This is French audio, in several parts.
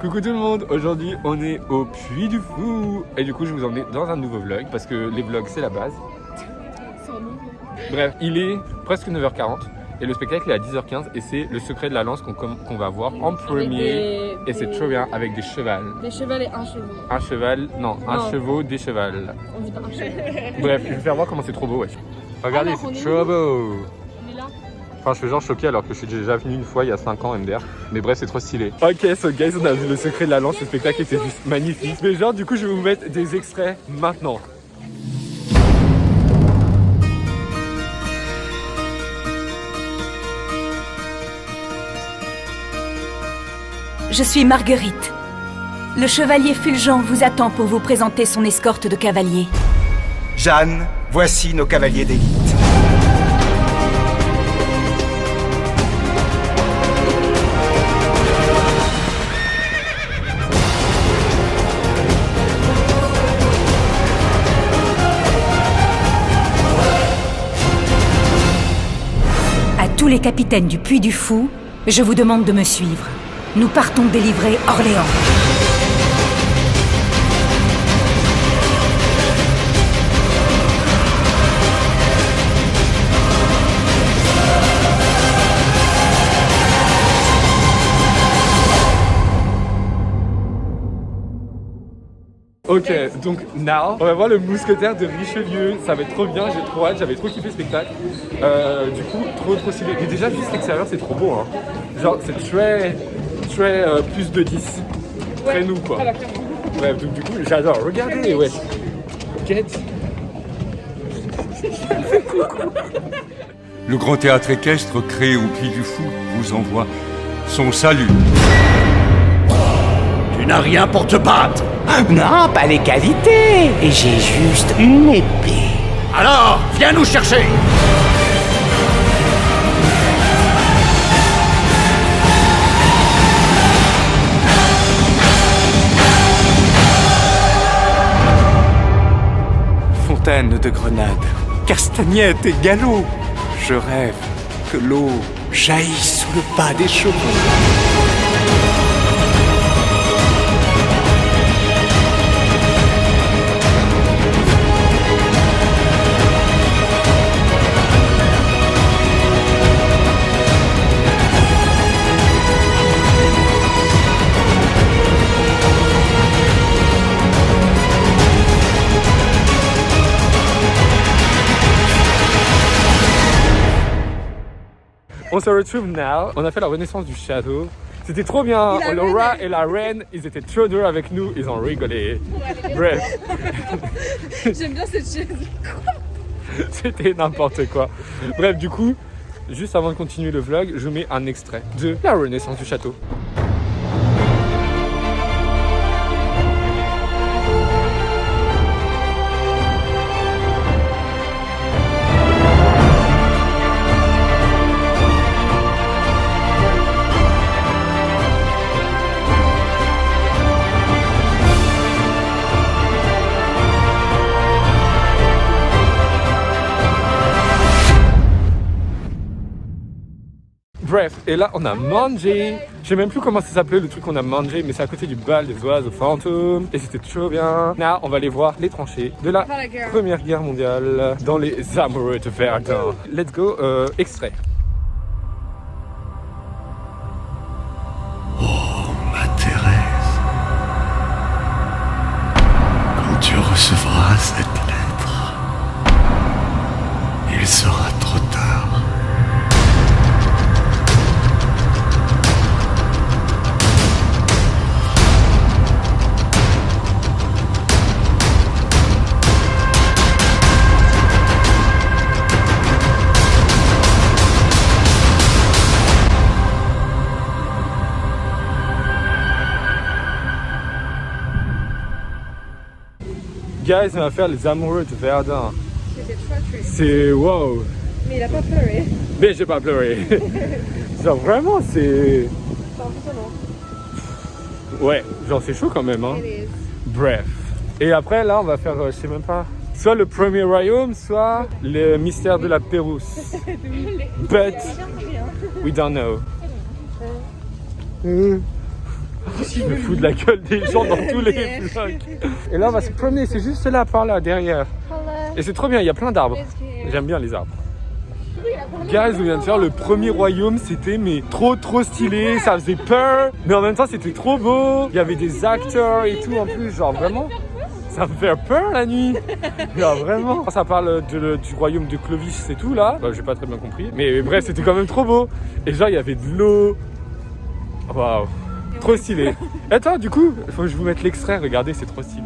Coucou tout le monde, aujourd'hui on est au Puy du Fou et du coup je vous emmène dans un nouveau vlog parce que les vlogs c'est la base. Bref, il est presque 9h40 et le spectacle est à 10h15 et c'est le secret de la lance qu'on va voir en premier et c'est trop bien avec des chevals. Des chevals et un cheval. Un cheval, non, un chevaux, des chevals. On dit pas un cheval. Bref, je vais faire voir comment c'est trop beau, wesh. Regardez, Alors, c'est trop beau. On est là. Enfin, je suis genre choqué alors que je suis déjà venu une fois il y a 5 ans MDR. Mais bref, c'est trop stylé. Ok, so guys, on a vu le secret de la lance. Le spectacle était juste magnifique. Mais genre, du coup, je vais vous mettre des extraits maintenant. Je suis Marguerite. Le chevalier Fulgent vous attend pour vous présenter son escorte de cavaliers. Jeanne, voici nos cavaliers d'élite. À tous les capitaines du Puy du Fou, je vous demande de me suivre. Nous partons délivrer Orléans. Ok, donc now, on va voir le mousquetaire de Richelieu. Ça va être trop bien, j'ai trop hâte, j'avais trop kiffé le spectacle. Du coup, trop stylé. Mais déjà, juste l'extérieur, c'est trop beau. Hein. Genre, c'est très plus de 10. Très nous, quoi. Bref, donc du coup, j'adore. Regardez, ouais. Get. Le grand théâtre équestre créé au Puy du Fou vous envoie son salut. Tu n'as rien pour te battre. Non, pas les qualités. Et j'ai juste une épée. Alors, viens nous chercher. Fontaine de grenade, castagnettes et galops. Je rêve que l'eau jaillisse sous le pas des chevaux. On se retrouve now. On a fait la renaissance du château. C'était trop bien. Le roi et la reine, ils étaient trop durs avec nous. Ils ont rigolé. Bref. J'aime bien cette chaise. C'était n'importe quoi. Bref, du coup, juste avant de continuer le vlog, je mets un extrait de la renaissance du château. Bref, et là on a mangé. Je sais même plus comment ça s'appelait le truc qu'on a mangé, mais c'est à côté du bal des oiseaux fantômes. Et c'était trop bien. Là, on va aller voir les tranchées de la Première Guerre mondiale dans les amoureux de Verdun. Let's go, extrait. Ma Thérèse, quand tu recevras cette lettre, il sera trop tard. Guys, on va faire les amoureux de Verdun. C'était trop triste. C'est wow. Mais il a pas pleuré. Mais j'ai pas pleuré. Genre vraiment, c'est... C'est impressionnant. Ouais, genre c'est chaud quand même, hein. It is. Bref. Et après, là, on va faire, je sais même pas, soit le premier royaume, soit le mystère de la Pérouse. But we don't know. Je me fous de la gueule des gens dans tous les vlogs. Et là, on va se promener, c'est juste là, par là, derrière. Et c'est trop bien, il y a plein d'arbres. J'aime bien les arbres. Guys, on vient de faire le premier royaume, c'était mais trop stylé, ça faisait peur, mais en même temps c'était trop beau. Il y avait des acteurs et tout en plus, genre vraiment, ça me fait peur la nuit. Genre vraiment. Ça parle du royaume de Clovis, c'est tout là. Bah, j'ai pas très bien compris, mais bref, c'était quand même trop beau. Et genre il y avait de l'eau. Waouh, trop stylé. Attends, du coup, il faut que je vous mette l'extrait, regardez, c'est trop stylé.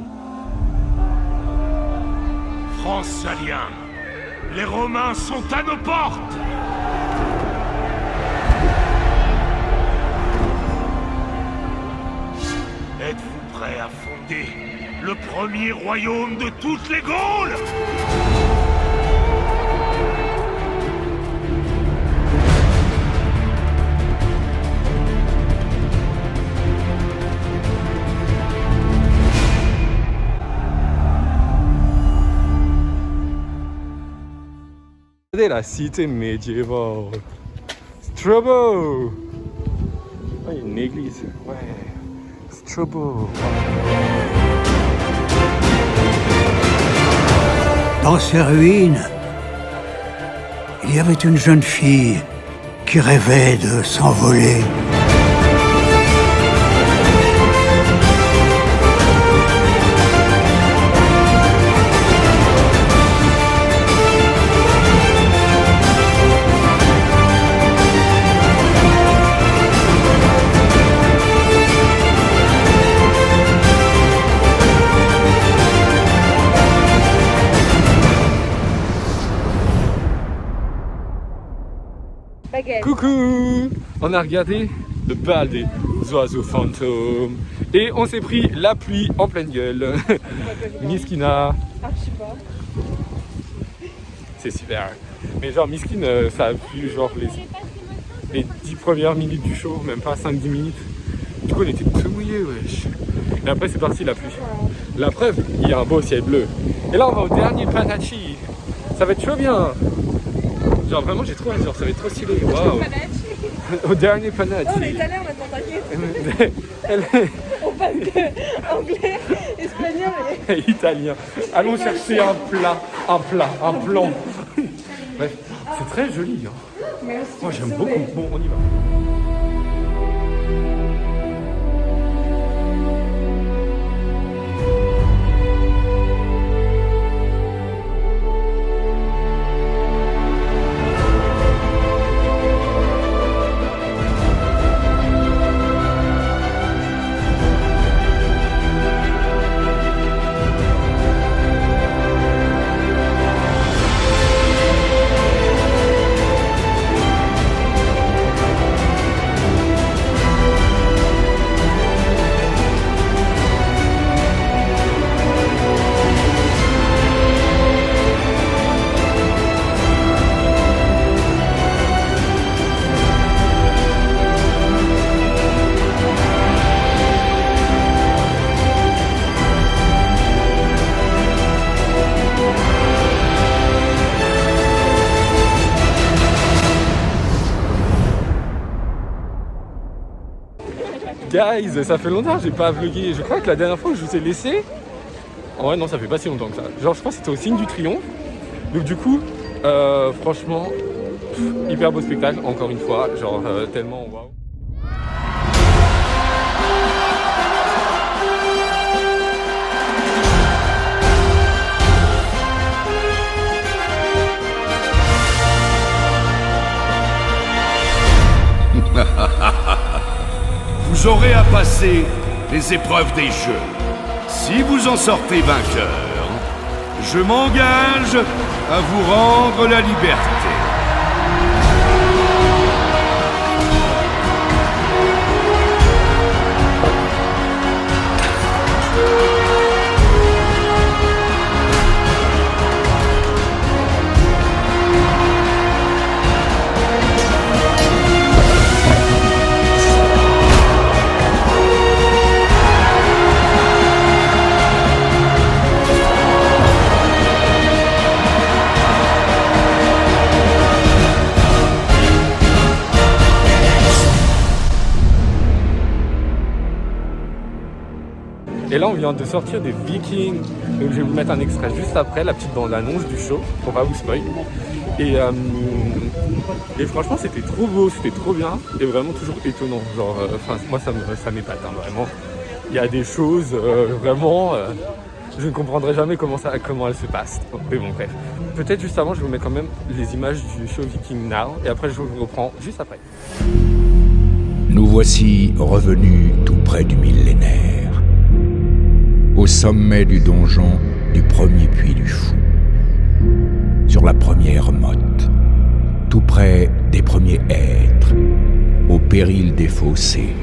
Francaliens, les Romains sont à nos portes! Êtes-vous prêts à fonder le premier royaume de toutes les Gaules? Regardez la cité médiévale. C'est trop beau. Oh, il y a une église. Ouais. C'est trop beau. Dans ces ruines, il y avait une jeune fille qui rêvait de s'envoler. Coucou! On a regardé le bal des oiseaux fantômes et on s'est pris la pluie en pleine gueule. Miskina. Ah, je sais pas. C'est super. Mais genre Miskin, ça a plu genre les 10 premières minutes du show, même pas 5-10 minutes. Du coup on était tout mouillés, wesh. Et après c'est parti la pluie. La preuve, il y a un beau ciel bleu. Et là on va au dernier Panachi. Ça va être trop bien. Genre vraiment j'ai trop hâte, genre ça va être trop stylé. Waouh. Au dernier Panachi. Oh, on est italien maintenant, t'inquiète. On passe de anglais, espagnol et... Italien. Allons chercher un plan. Bref, c'est très joli. Hein. Moi j'aime beaucoup. Bon, on y va. Guys, ça fait longtemps que j'ai pas vlogué. Je crois que la dernière fois que je vous ai laissé... En vrai non, ça fait pas si longtemps que ça. Genre je crois que c'était au signe du triomphe. Donc du coup, franchement, hyper beau spectacle, encore une fois. Genre tellement waouh. Vous aurez à passer les épreuves des jeux. Si vous en sortez vainqueur, je m'engage à vous rendre la liberté. Et là, on vient de sortir des Vikings. Donc, je vais vous mettre un extrait juste après, la petite bande-annonce du show, pour pas vous spoil. Et franchement, c'était trop beau, c'était trop bien. Et vraiment toujours étonnant. Genre, moi, ça m'épate, hein, vraiment. Il y a des choses, vraiment... je ne comprendrai jamais comment elles se passent. Mais bon, bref. Peut-être juste avant, je vais vous mettre quand même les images du show Viking Now. Et après, je vous reprends juste après. Nous voici revenus tout près du millénaire, au sommet du donjon du premier puits du fou, sur la première motte, tout près des premiers êtres, au péril des fossés,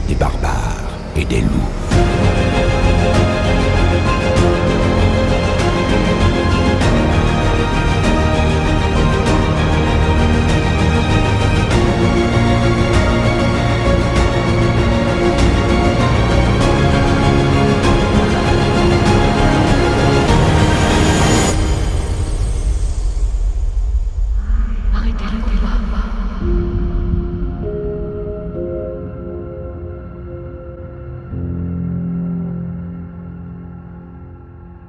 des barbares et des loups.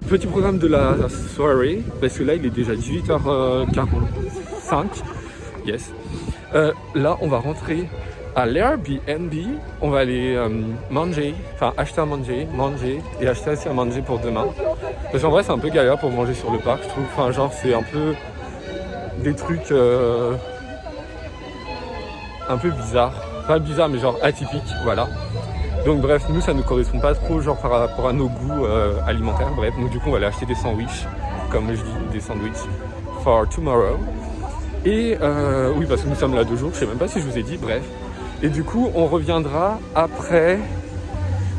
Petit programme de la soirée, parce que là il est déjà 18h45. Yes. Là on va rentrer à l'Airbnb, on va aller manger, enfin acheter à manger et acheter aussi à manger pour demain. Parce qu'en vrai c'est un peu galère pour manger sur le parc, je trouve. Enfin genre c'est un peu des trucs un peu bizarres. Pas bizarres mais genre atypiques, voilà. Donc bref, nous ça ne nous correspond pas trop genre par rapport à nos goûts alimentaires, bref. Donc du coup on va aller acheter des sandwichs, comme je dis, des sandwichs for tomorrow. Et oui parce que nous sommes là 2 jours, je sais même pas si je vous ai dit, bref. Et du coup on reviendra après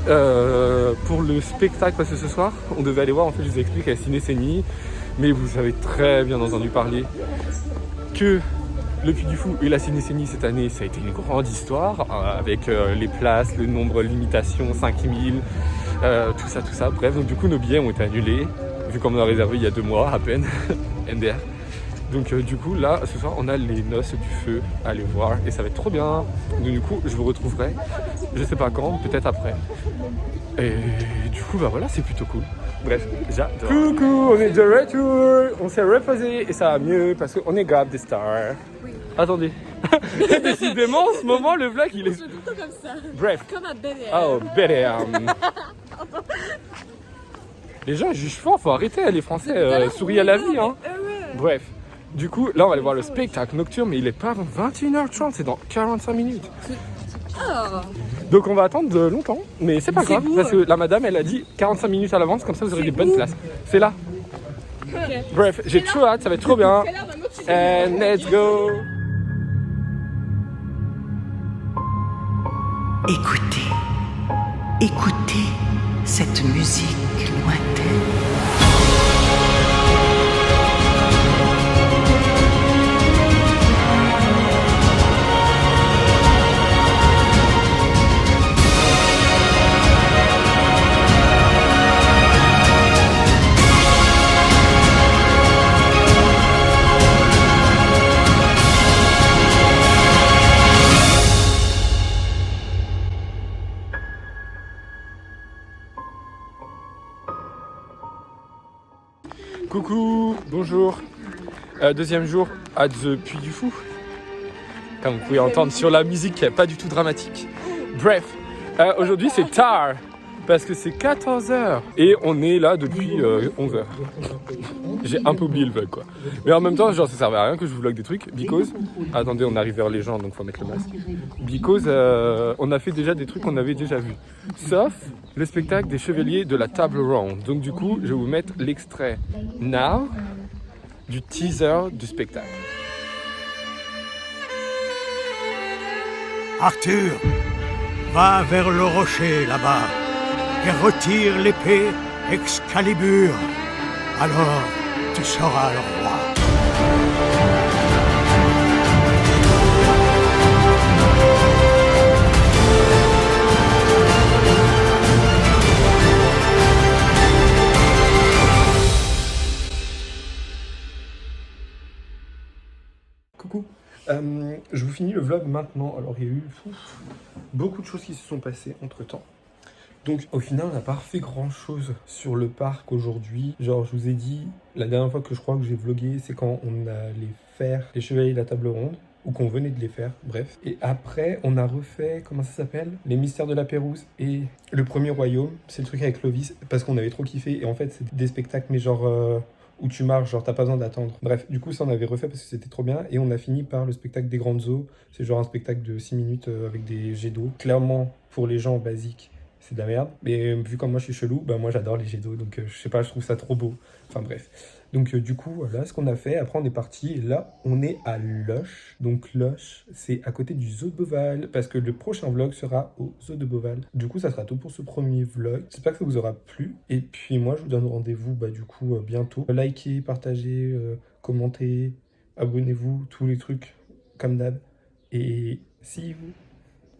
pour le spectacle, parce que ce soir on devait aller voir, en fait je vous explique, à Ciné Sénie, mais vous avez très bien entendu parler que le Puy du Fou et la Ciné Sénie cette année, ça a été une grande histoire avec les places, le nombre, limitation, 5000, tout ça. Bref, donc du coup nos billets ont été annulés, vu qu'on a réservé il y a 2 mois à peine, NDR. Donc du coup là, ce soir, on a les noces du feu à aller voir et ça va être trop bien. Donc du coup, je vous retrouverai, je sais pas quand, peut-être après. Et du coup, bah voilà, c'est plutôt cool. Bref, j'adore. Coucou, on est de retour, on s'est reposé et ça va mieux parce qu'on est grave des stars. Oui. Attendez. Décidément, en ce moment, le vlog, il est... Je plutôt comme ça. Bref. Comme à Bel Air. Oh, Bel Air. Les gens jugent fort, faut arrêter, les Français sourient à la vie, hein. Bref. Du coup, là, on va aller voir le spectacle nocturne, mais il est pas avant 21h30, c'est dans 45 minutes. Oh. Donc on va attendre longtemps, mais c'est pas grave, parce que la madame, elle a dit 45 minutes à l'avance, comme ça vous aurez des bonnes places. C'est là. Okay. Bref, j'ai trop hâte, ça va être trop bien. And let's go. Écoutez cette musique lointaine. Coucou, bonjour. Deuxième jour à The Puy du Fou. Comme vous pouvez entendre sur la musique qui n'est pas du tout dramatique. Bref, aujourd'hui c'est tard parce que c'est 14h et on est là depuis 11h. J'ai un peu oublié le vlog quoi. Mais en même temps, genre ça servait à rien que je vous vlog des trucs because... Attendez, on arrive vers les gens donc faut mettre le masque. Because on a fait déjà des trucs qu'on avait déjà vus. Sauf le spectacle des chevaliers de la table ronde. Donc du coup, je vais vous mettre l'extrait now du teaser du spectacle. Arthur, va vers le rocher là-bas et retire l'épée Excalibur. Alors, tu seras le roi. Coucou, je vous finis le vlog maintenant. Alors il y a eu beaucoup de choses qui se sont passées entre temps. Donc au final on n'a pas refait grand chose sur le parc aujourd'hui. Genre je vous ai dit, la dernière fois que je crois que j'ai vlogué, c'est quand on allait faire les Chevaliers de la Table Ronde. Ou qu'on venait de les faire, bref. Et après, on a refait, comment ça s'appelle? Les Mystères de la Pérouse et Le Premier Royaume. C'est le truc avec Clovis, parce qu'on avait trop kiffé. Et en fait, c'est des spectacles, mais genre où tu marches, genre t'as pas besoin d'attendre. Bref, du coup, ça on avait refait parce que c'était trop bien. Et on a fini par le spectacle des Grandes Eaux. C'est genre un spectacle de 6 minutes avec des jets d'eau. Clairement, pour les gens basiques, c'est de la merde. Mais vu comme moi je suis chelou, bah moi j'adore les jets d'eau. Donc je sais pas, je trouve ça trop beau. Enfin bref. Donc du coup, voilà ce qu'on a fait. Après, on est parti. Et là, on est à Loches. Donc Loches, c'est à côté du zoo de Beauval. Parce que le prochain vlog sera au zoo de Beauval. Du coup, ça sera tout pour ce premier vlog. J'espère que ça vous aura plu. Et puis moi, je vous donne rendez-vous du coup bientôt. Likez, partagez, commentez, abonnez-vous, tous les trucs comme d'hab. Et see you.